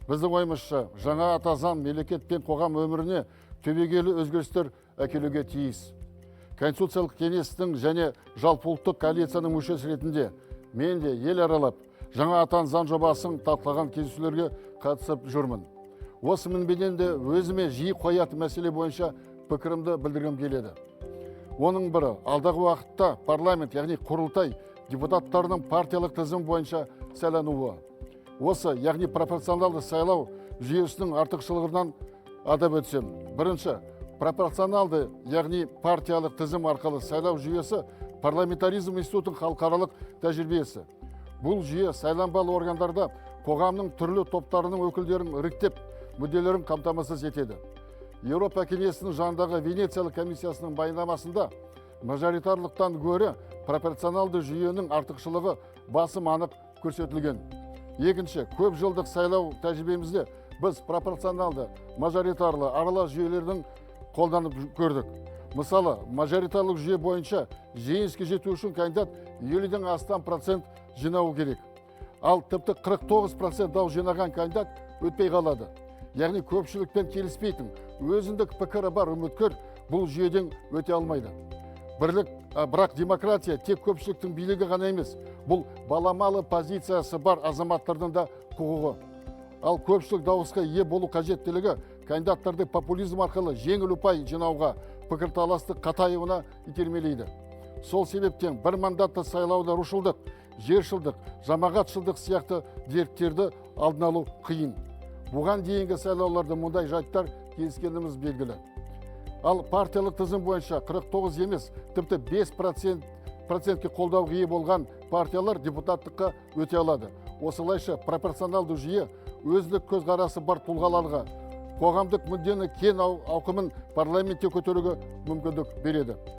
Біздің ойымызша, жаңа ата заң мемлекет пен қоғам өміріне түбегейлі өзгерістер әкелуге тиіс. Конституциялық кеңестің және жалпыұлттық коалицияның мүшесі ретінде мен де ел аралап, жаңа ата заң жобасын талқылаған кездесулерге қатысып жүрмін. Осы мінбеден де өзіме жиі қоятын мәселе бойынша пікірімді білдіргім келеді. Оның бірі, алдағы уақытта парламент, яғни құрылтай депутаттарының партиялық тізім бойынша сайлануы. Осы, яғни пропорционалды сайлау жүйесінің артықшылығынан атап өтсем. Бірінші, пропорционалды, яғни партиялық тізім арқылы сайлау жүйесі парламентаризм институтының халықаралық тәжірибесі. Бұл жүйе сайланбалы органдарда қоғамның түрлі топтарының өкілдерін іріктеп, мүдделерін қамтамасыз етеді. Еуропа кеңесінің жанындағы Венециялық комиссиясының баяндамасында мажоритарлықтан гөрі пропорционалды жүйенің артықшылығы басым анық көрсетілген. Екінші, көп жылдық сайлау тәжірибемізде біз пропорционалды, мажоритарлы аралас жүйелердің қолданып көрдік. Мысалы, мажоритарлық жүйе бойынша жеңіске жету үшін кандидат 50-ден астам процент жинауы керек. Ал тіпті 49% дау жинаған кандидат өтпей қалады. Яғни көпшілікпен келіспейтін, өзіндік пікірі бар үміткер бұл жүйеден өте алмайды. Бірақ демократия тек көпшіліктің билігі ғана емес, бұл баламалы позициясы бар азаматтардың да құқығы. Ал көпшілік дауысқа ие болу қажеттілігі кандидаттарды популизм арқылы жеңіл ұпай жинауға, пікірталасты қатаюына итермелейді. Сол себептен бір мандатты сайлауда рушылдық, жершілдік, жамағатшылдық сияқты дерттерді алдын алу қиын. Бұған дейінгі сайлауларда мұндай жайттар келіскеніміз белгілі. Ал партиялық тізім бойынша 49 емес, тіпті 5%-ке қолдауға ие болған партиялар депутаттыққа өте алады. Осылайша пропорционалды жүйе өздік көзқарасы бар тұлғаларға қоғамдық мүддені кең ауқымын парламентте көтеруге мүмкіндік береді.